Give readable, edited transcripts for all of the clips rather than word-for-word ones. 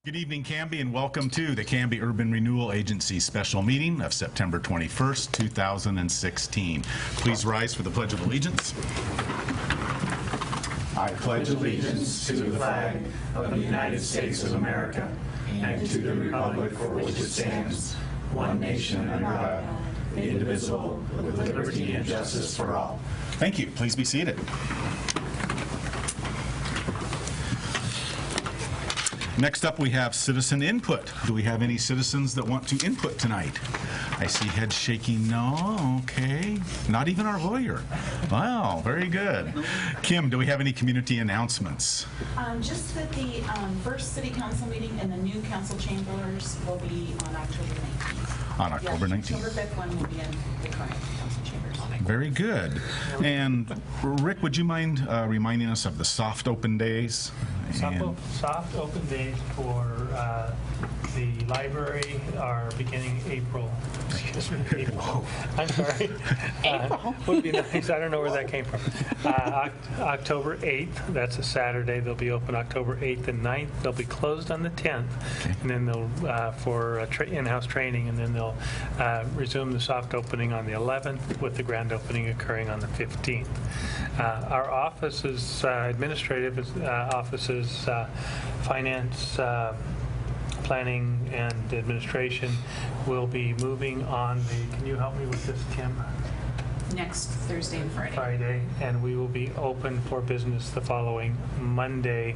Good evening, Canby, and welcome to the Canby Urban Renewal Agency special meeting of September 21st, 2016. Please rise for the Pledge of Allegiance. I pledge allegiance to the flag of the United States of America and to the republic for which it stands, one nation under God, indivisible, with liberty and justice for all. Thank you. Please be seated. Next up, we have citizen input. Do we have any citizens that want to input tonight? I see heads shaking no. Okay. Not even our lawyer. Wow, very good. Kim, do we have any community announcements? Just that the first city council meeting in the new council chambers will be on October 19th. On October 19th. October 5th one will be in the current council chambers. Very good. And Rick, would you mind reminding us of the soft open days? Soft open days for the library are beginning April. Excuse me, April. I'm sorry. April. Would be nice. I don't know where that came from. October 8th, that's a Saturday. They'll be open October 8th and 9th. They'll be closed on the 10th, okay. And then they'll for in-house training, and then they'll resume the soft opening on the 11th, with the grand opening occurring on the 15th. Our offices, administrative offices, finance, planning, and administration will be moving on the, can you help me with this, Kim? Next Thursday and Friday. Friday, and we will be open for business the following Monday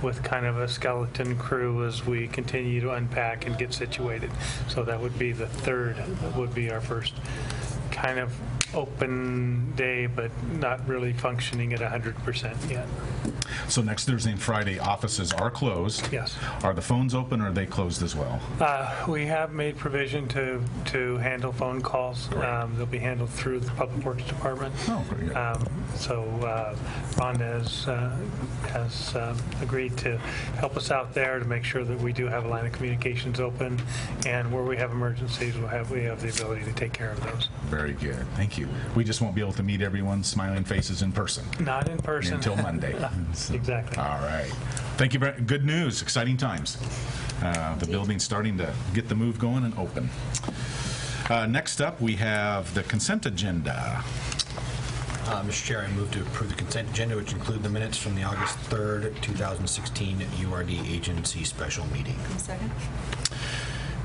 with kind of a skeleton crew as we continue to unpack and get situated. So that would be the third, that would be our first kind of open day, but not really functioning at 100% yet. So next Thursday and Friday, offices are closed. Yes. Are the phones open, or are they closed as well? We have made provision to handle phone calls. They'll be handled through the Public Works Department. Oh, very good. So Rhonda has agreed to help us out there to make sure that we do have a line of communications open, and where we have emergencies, we have the ability to take care of those. Very good. Thank you. We just won't be able to meet everyone's smiling faces in person. Not in person. Until Monday. Exactly. All right. Thank you. Good news. Exciting times. The building's starting to get the move going and open. Next up, we have the consent agenda. Mr. Chair, I move to approve the consent agenda, which include the minutes from the August 3rd, 2016 URD agency special meeting. Second.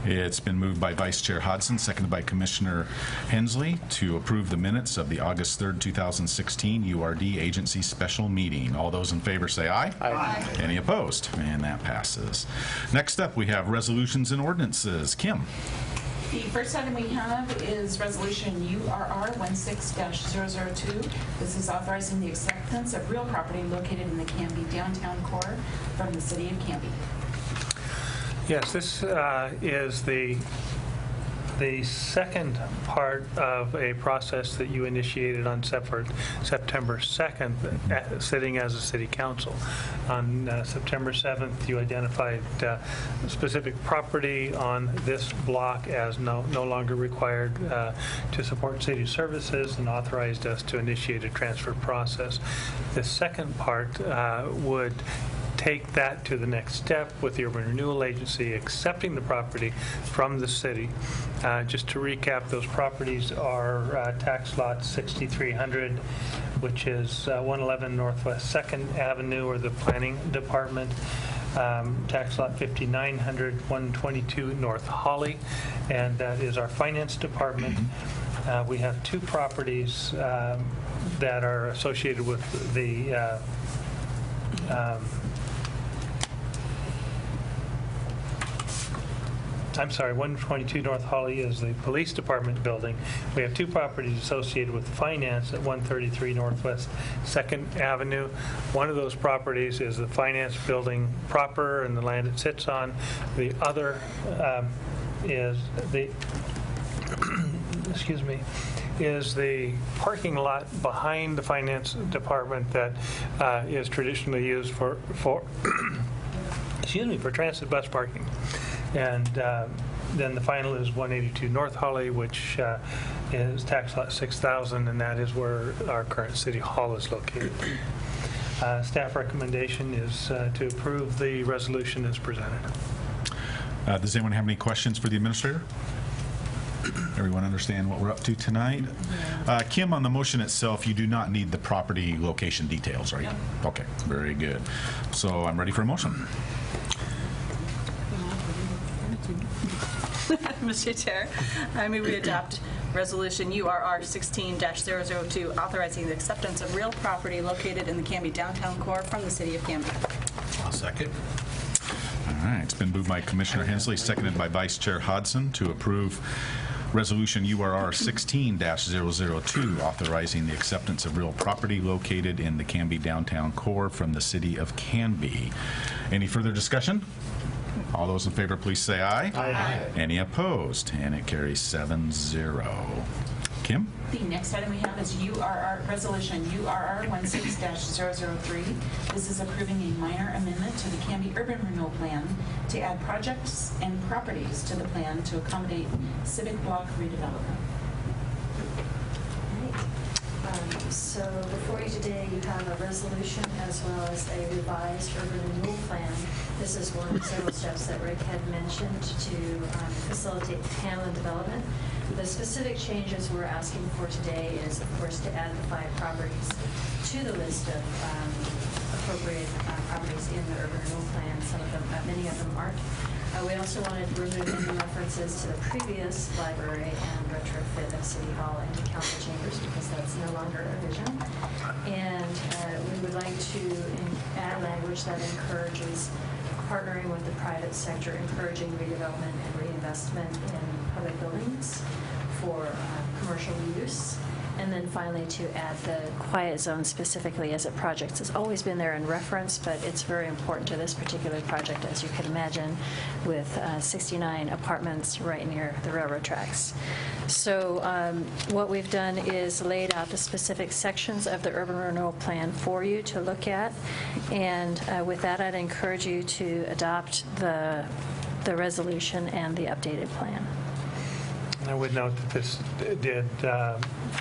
It's been moved by Vice Chair Hodson, seconded by Commissioner Hensley, to approve the minutes of the August 3rd, 2016 URD agency special meeting. All those in favor say aye. Aye. Any opposed? And that passes. Next up, we have resolutions and ordinances. Kim. The first item we have is Resolution URA 16-002. This is authorizing the acceptance of real property located in the Canby downtown core from the City of Canby. Yes, this is the second part of a process that you initiated on September 2nd, sitting as a city council. On September 7th, you identified specific property on this block as no longer required to support city services, and authorized us to initiate a transfer process. The second part would take that to the next step with the Urban Renewal Agency accepting the property from the city. Just to recap, those properties are tax lot 6300, which is 111 Northwest 2nd Avenue, or the Planning Department. Tax lot 5900, 122 North Holly, and that is our Finance Department. We have two properties that are associated with the I'm sorry, 122 North Holly is the Police Department building. We have two properties associated with finance at 133 Northwest 2nd Avenue. One of those properties is the finance building proper and the land it sits on. The other is the excuse me, is the parking lot behind the Finance Department that is traditionally used for excuse me, for transit bus parking. And then the final is 182 North Holly, which is tax lot 6000, and that is where our current city hall is located. Staff recommendation is to approve the resolution as presented. Does anyone have any questions for the administrator? Everyone understand what we're up to tonight? Kim, on the motion itself, you do not need the property location details, right? Yep. Okay, very good. So I'm ready for a motion. Mr. Chair, I move we adopt Resolution URR 16-002, authorizing the acceptance of real property located in the Canby downtown core from the city of Canby. I'll second. All right, it's been moved by Commissioner Hensley, seconded by Vice Chair Hodson to approve Resolution URR 16-002, authorizing the acceptance of real property located in the Canby downtown core from the city of Canby. Any further discussion? All those in favor, please say aye. Aye. Any opposed? And it carries 7-0. Kim? The next item we have is Resolution URR 16-003. This is approving a minor amendment to the Canby Urban Renewal Plan to add projects and properties to the plan to accommodate civic block redevelopment. So before you today, you have a resolution as well as a revised urban renewal plan. This is one of several steps that Rick had mentioned to facilitate Hamlin development. The specific changes we're asking for today is, of course, to add the 5 properties to the list of appropriate properties in the urban renewal plan. Some of them, many of them aren't. We also wanted to remove any references to the previous library and retrofit of City Hall into council chambers because that's no longer a vision. And we would like to add language that encourages partnering with the private sector, encouraging redevelopment and reinvestment in public buildings for commercial use. And then finally, to add the quiet zone specifically as a project. It's always been there in reference, but it's very important to this particular project, as you can imagine, with 69 apartments right near the railroad tracks. So what we've done is laid out the specific sections of the urban renewal plan for you to look at. And with that, I'd encourage you to adopt the resolution and the updated plan. I would note that this did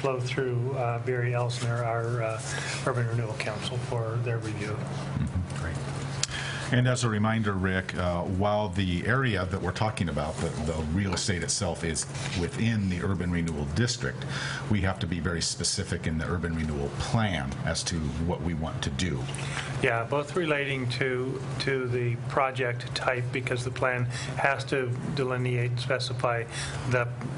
flow through Barry Elsner, our Urban Renewal Council, for their review. Great. And as a reminder, Rick, while the area that we're talking about, the real estate itself, is within the urban renewal district, we have to be very specific in the urban renewal plan as to what we want to do. Yeah, both relating to the project type, because the plan has to delineate and specify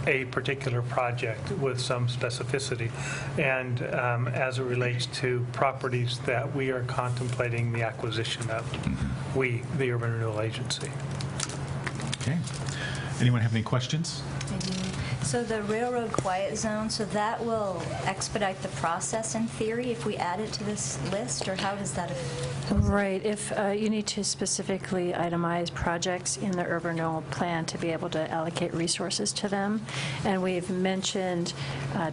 a particular project with some specificity, and as it relates to properties that we are contemplating the acquisition of, we, the Urban Renewal Agency. Okay. Anyone have any questions? I do. So the railroad quiet zone, so that will expedite the process in theory if we add it to this list, or how does that? Right. If you need to specifically itemize projects in the urban renewal plan to be able to allocate resources to them, and we've mentioned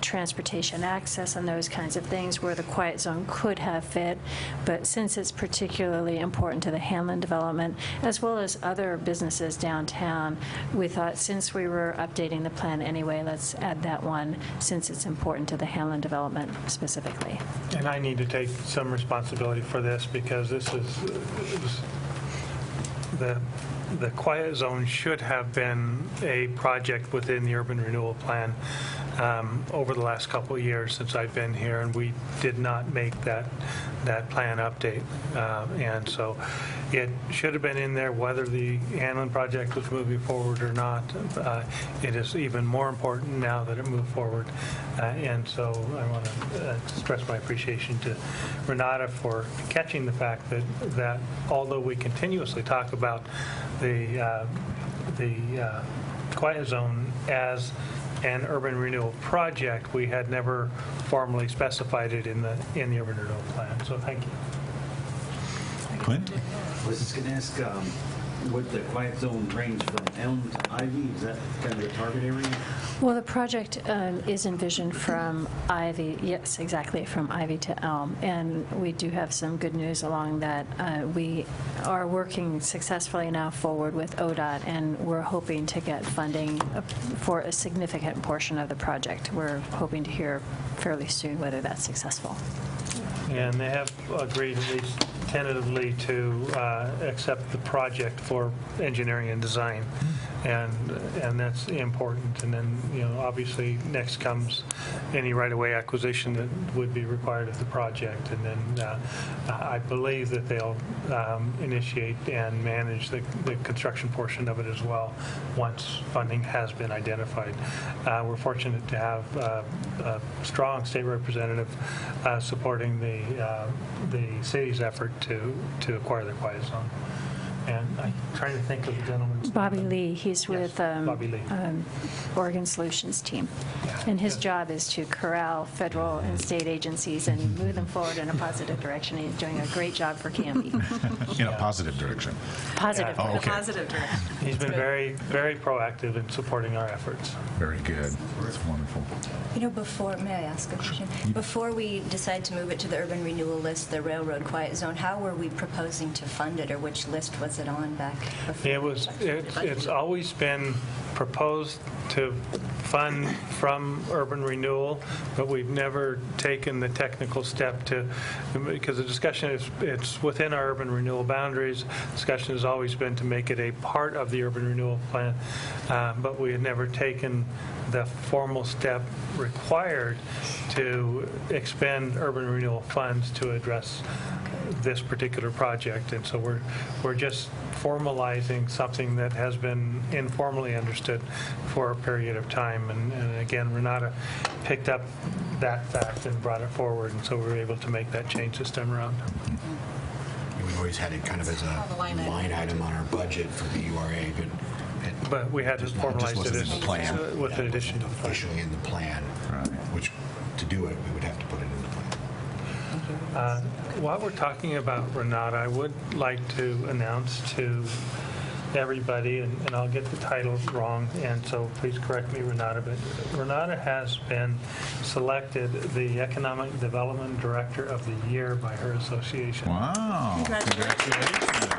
transportation access and those kinds of things where the quiet zone could have fit, but since it's particularly important to the Hamlin development as well as other businesses downtown, we thought since we were updating the plan anyway, let's add that one since it's important to the Hamlin development specifically. And I need to take some responsibility for this because this is the quiet zone should have been a project within the urban renewal plan over the last couple of years since I've been here, and we did not make that plan update. And so it should have been in there whether the Hanlon project was moving forward or not. It is even more important now that it moved forward. And so I want to express my appreciation to Renata for catching the fact that although we continuously talk about the quiet zone as an urban renewal project, we had never formally specified it in the urban renewal plan. So thank you. Clint? I was just going to ask, would the quiet zone range from Elm to Ivy? Is that kind of the target area? Well, the project is envisioned from Ivy, yes, exactly, from Ivy to Elm. And we do have some good news along that. We are working successfully now forward with ODOT, and we're hoping to get funding for a significant portion of the project. We're hoping to hear fairly soon whether that's successful. And they have agreed, at least tentatively to accept the project for engineering and design, and that's important. And then, obviously, next comes any right-of-way acquisition that would be required of the project, and then I believe that they'll initiate and manage the construction portion of it as well once funding has been identified. We're fortunate to have a strong state representative supporting the city's effort to acquire the quiet zone. And I'm trying to think of the gentleman's Bobby name. Lee. He's with Bobby Lee. Oregon Solutions team. And his job is to corral federal and state agencies and move them forward in a positive direction. He's doing a great job for Canby. In a positive direction. Positive. Oh, okay. Positive direction. He's been very, very proactive in supporting our efforts. Very good. That's wonderful. May I ask a question? Before we decide to move it to the urban renewal list, the railroad quiet zone, how were we proposing to fund it, or which list was it on back before? It's always been proposed to fund from urban renewal, but we've never taken the technical step because the discussion it's within our urban renewal boundaries. Discussion has always been to make it a part of the urban renewal plan, but we had never taken the formal step required to expend urban renewal funds to address this particular project. And so we're just formalizing something that has been informally understood for a period of time. And again, Renata picked up that fact and brought it forward, and so we were able to make that change this time around. We've always had it kind of as a line item on our budget for the URA, But we had to formalize wasn't it in the plan. with an addition to the plan. officially in the plan, which to do it, we would have to put it in the plan. While we're talking about Renata, I would like to announce to everybody, and I'll get the title wrong, and so please correct me, Renata, but Renata has been selected the Economic Development Director of the Year by her association. Wow. Congratulations.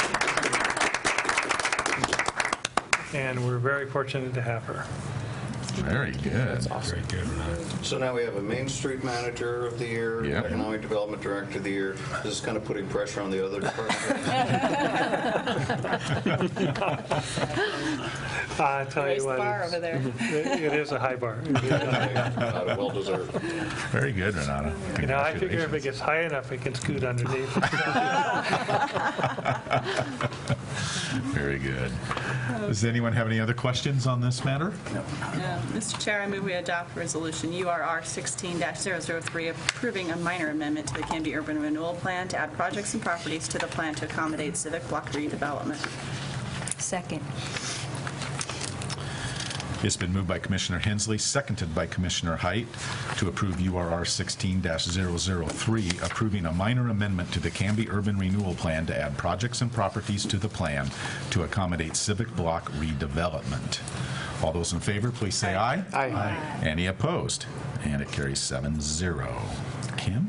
And we're very fortunate to have her. Very good. Very good, Renata. So now we have a Main Street Manager of the Year, Yep. Economic Development Director of the Year. This is kind of putting pressure on the other departments. I tell Raise you the what, bar over there. it is a high bar. Well deserved. Very good, Renata. I figure if it gets high enough, it can scoot underneath. Very good. Does anyone have any other questions on this matter? Mr. Chair, I move we adopt Resolution URR 16-003 approving a minor amendment to the Canby Urban Renewal Plan to add projects and properties to the plan to accommodate civic block redevelopment. Second. It's been moved by Commissioner Hensley, seconded by Commissioner Height, to approve URR 16-003, approving a minor amendment to the Canby Urban Renewal Plan to add projects and properties to the plan to accommodate civic block redevelopment. All those in favor, please say aye. Aye. Any opposed? And it carries 7-0. Kim?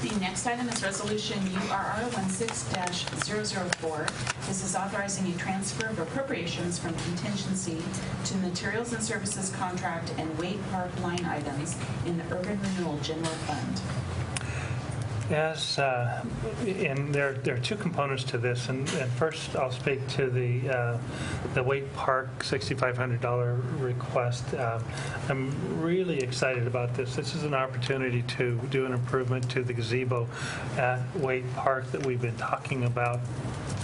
The next item is Resolution URR 16-004. This is authorizing a transfer of appropriations from contingency to materials and services contract and Wade Park line items in the Urban Renewal General Fund. Yes, and there are two components to this, and first I'll speak to the Wade Park $6,500 request. I'm really excited about this. This is an opportunity to do an improvement to the gazebo at Wade Park that we've been talking about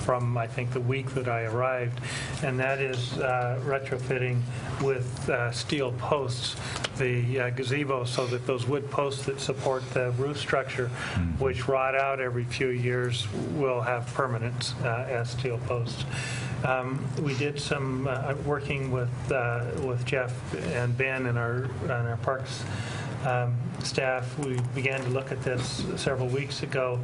from, I think, the week that I arrived, and that is retrofitting with steel posts the gazebo so that those wood posts that support the roof structure, which rot out every few years, will have permanence as steel posts. We did some working with Jeff and Ben and our parks staff. We began to look at this several weeks ago.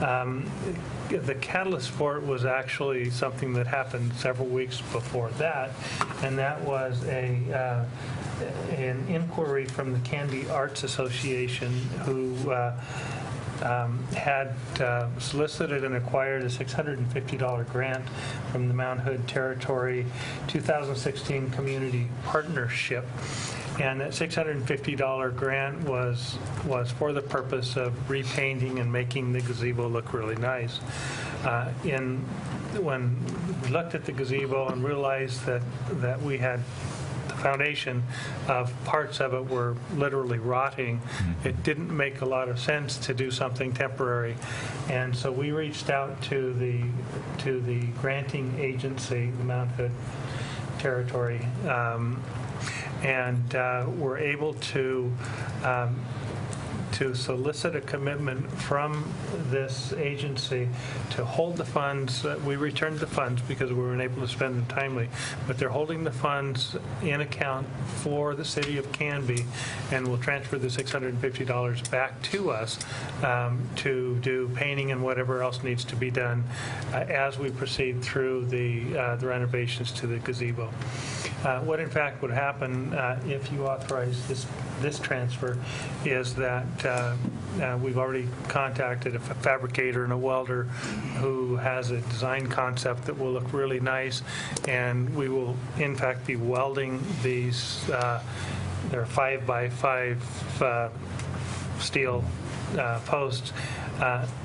The catalyst for it was actually something that happened several weeks before that, and that was an inquiry from the Canby Arts Association, who had solicited and acquired a $650 grant from the Mount Hood Territory 2016 Community Partnership. And that $650 grant was for the purpose of repainting and making the gazebo look really nice. When we looked at the gazebo and realized that we had the foundation of parts of it were literally rotting, it didn't make a lot of sense to do something temporary. And so we reached out to the granting agency, the Mount Hood Territory, and were able to solicit a commitment from this agency to hold the funds. We returned the funds because we weren't able to spend them timely, but they're holding the funds in account for the city of Canby, and will transfer the $650 back to us to do painting and whatever else needs to be done as we proceed through the renovations to the gazebo. What in fact would happen if you authorize this transfer is that we've already contacted a fabricator and a welder who has a design concept that will look really nice, and we will in fact be welding these, they're 5x5 steel posts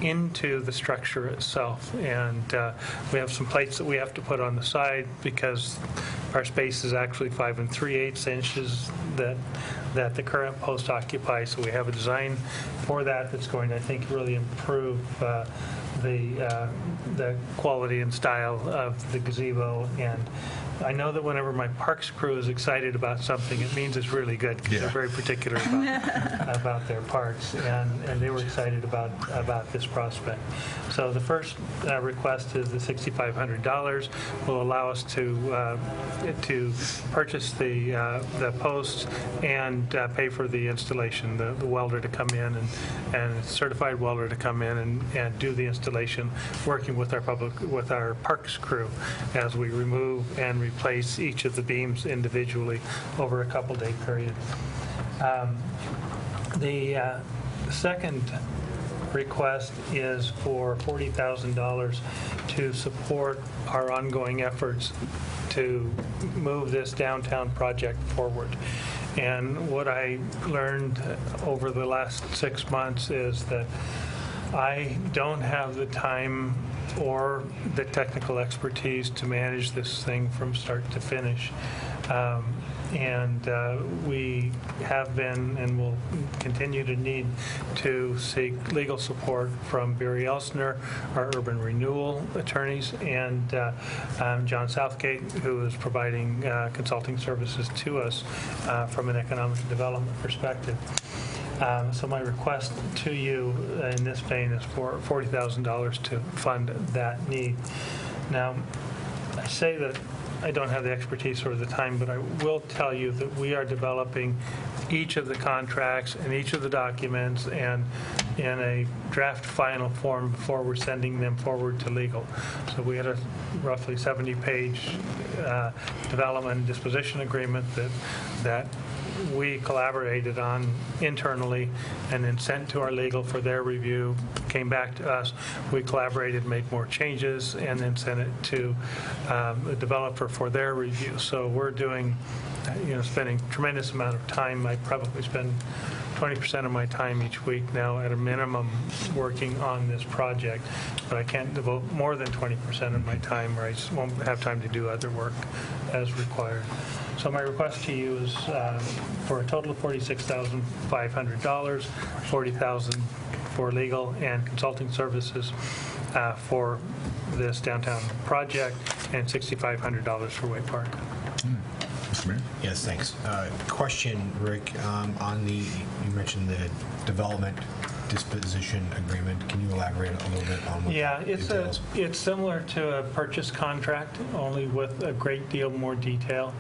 into the structure itself. And we have some plates that we have to put on the side because our space is actually 5 3/8 inches that the current post occupies. So we have a design for that that's going to, I think, really improve the quality and style of the gazebo. And I know that whenever my parks crew is excited about something, it means it's really good, because they're very particular about their parks, and they were excited about this prospect. So the first request is the $6,500 will allow us to purchase the posts and pay for the installation, the welder to come in and a certified welder to come in and do the installation, working with our parks crew as we remove and replace each of the beams individually over a couple-day period. The second request is for $40,000 to support our ongoing efforts to move this downtown project forward. And what I learned over the last 6 months is that I don't have the time or the technical expertise to manage this thing from start to finish. We have been and will continue to need to seek legal support from Barry Elsner, our urban renewal attorneys, and John Southgate, who is providing consulting services to us from an economic development perspective. So my request to you in this vein is for $40,000 to fund that need. Now, I say that I don't have the expertise or the time, but I will tell you that we are developing each of the contracts and each of the documents and in a draft final form before we're sending them forward to legal. So we had a roughly 70-page development and disposition agreement that we collaborated on internally and then sent to our legal for their review, came back to us. We collaborated, made more changes, and then sent it to the developer for their review. So we're doing, spending a tremendous amount of time. I probably spend 20% of my time each week now at a minimum working on this project, but I can't devote more than 20% of my time, or I just won't have time to do other work as required. So my request to you is for a total of $46,500, $40,000 for legal and consulting services for this downtown project, and $6,500 for Way Park. Mr. Mayor? Yes, thanks. Question, Rick, you mentioned the development disposition agreement. Can you elaborate a little bit on what that entails? It's similar to a purchase contract, only with a great deal more detail.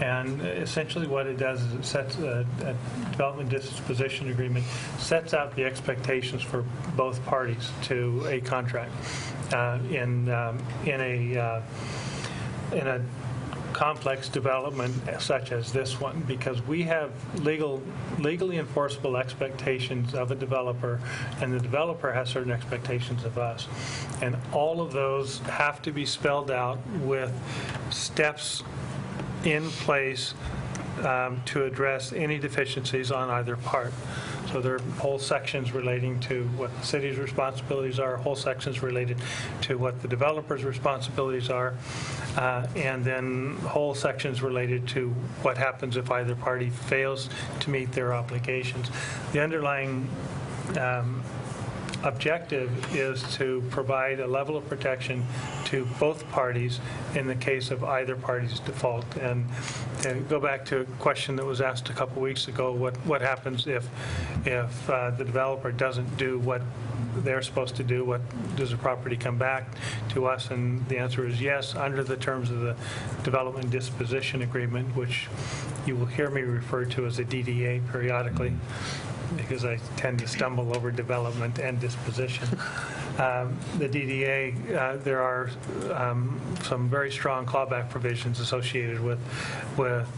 And essentially what it does is it sets a development disposition agreement, sets out the expectations for both parties to a contract. In a complex development such as this one, because we have legally enforceable expectations of a developer, and the developer has certain expectations of us. And all of those have to be spelled out with steps in place to address any deficiencies on either part. So there are whole sections relating to what the city's responsibilities are, whole sections related to what the developer's responsibilities are, and then whole sections related to what happens if either party fails to meet their obligations. The underlying objective is to provide a level of protection to both parties in the case of either party's default. And to go back to a question that was asked a couple weeks ago, what happens if the developer doesn't do what they're supposed to do? What does the property come back to us? And the answer is yes, under the terms of the Development Disposition Agreement, which you will hear me refer to as a DDA periodically, because I tend to stumble over development and disposition. The DDA, there are some very strong clawback provisions associated with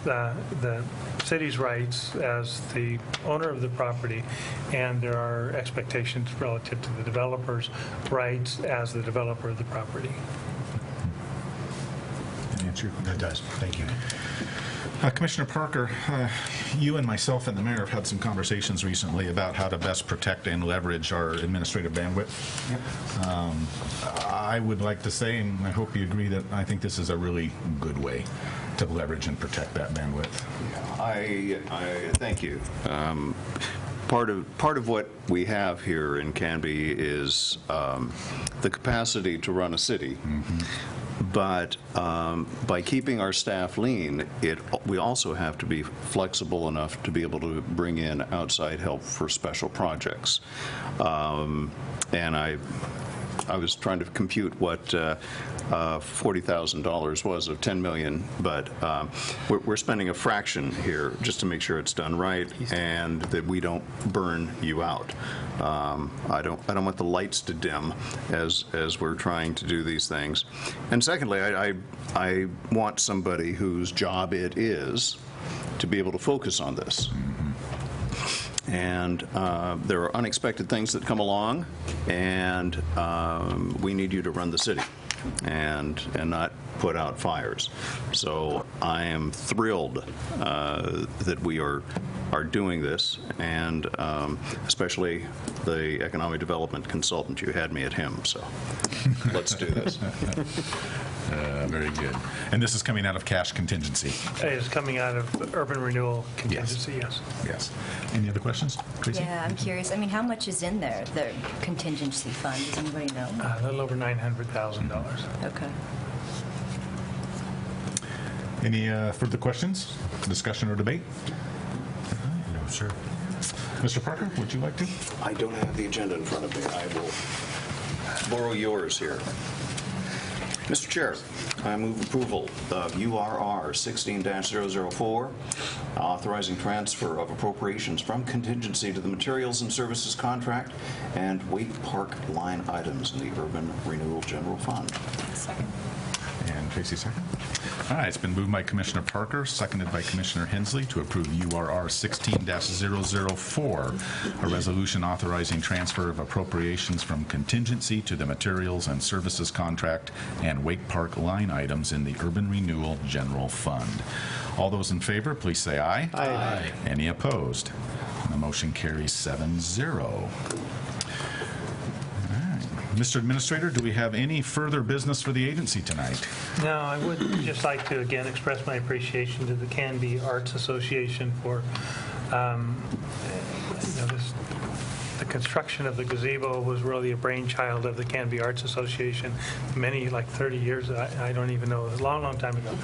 the city's rights as the owner of the property, and there are expectations relative to the developer's rights as the developer of the property. That does. Thank you. Commissioner Parker, you and myself and the mayor have had some conversations recently about how to best protect and leverage our administrative bandwidth. Yep. I would like to say, and I hope you agree, that I think this is a really good way to leverage and protect that bandwidth. I thank you. Part of what we have here in Canby is the capacity to run a city. Mm-hmm. But by keeping our staff lean, we also have to be flexible enough to be able to bring in outside help for special projects. And I was trying to compute what $40,000 was of $10 million, but we're spending a fraction here just to make sure it's done right and that we don't burn you out. I don't want the lights to dim as we're trying to do these things. And secondly, I want somebody whose job it is to be able to focus on this. And there are unexpected things that come along, and we need you to run the city and not put out fires. So I am thrilled that we are doing this, and especially the economic development consultant. You had me at him, so let's do this. Very good. And this is coming out of cash contingency? It is coming out of urban renewal contingency, yes. Yes. Any other questions, Tracy? Yeah, I'm curious. I mean, how much is in there, the contingency fund? Does anybody know? A little over $900,000. Okay. Any further questions, discussion, or debate? No, sir. Mr. Parker, would you like to? I don't have the agenda in front of me. I will borrow yours here. Mr. Chair, I move approval of URR 16-004, authorizing transfer of appropriations from contingency to the materials and services contract and Wake Park line items in the Urban Renewal General Fund. Second. And Tracy, second. All right, it's been moved by Commissioner Parker, seconded by Commissioner Hensley to approve URR 16-004, a resolution authorizing transfer of appropriations from contingency to the materials and services contract and Wake Park line items in the Urban Renewal General Fund. All those in favor, please say aye. Aye. Any opposed? The motion carries 7-0. Mr. Administrator, do we have any further business for the agency tonight? No, I would just like to again express my appreciation to the Canby Arts Association for the construction of the gazebo was really a brainchild of the Canby Arts Association. Many, like 30 years, I don't even know, a long, long time ago.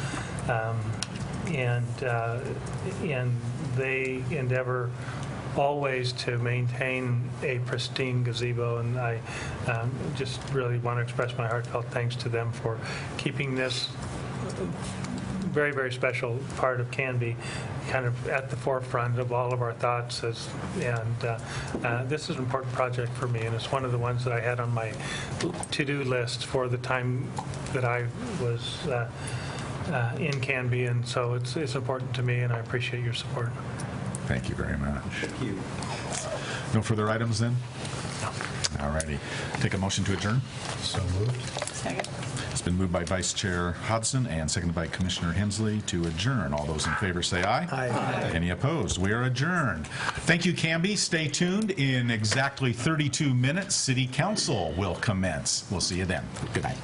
And they endeavor always to maintain a pristine gazebo, and I just really want to express my heartfelt thanks to them for keeping this very, very special part of Canby kind of at the forefront of all of our thoughts. This is an important project for me, and it's one of the ones that I had on my to-do list for the time that I was in Canby, and so it's important to me, and I appreciate your support. Thank you very much. Thank you. No further items then? No. All righty. Take a motion to adjourn. So moved. Second. It's It's been moved by Vice Chair Hodson and seconded by Commissioner Hensley to adjourn. All those in favor say aye. Aye. Any opposed? We are adjourned. Thank you, Canby. Stay tuned. In exactly 32 minutes, City Council will commence. We'll see you then. Good night.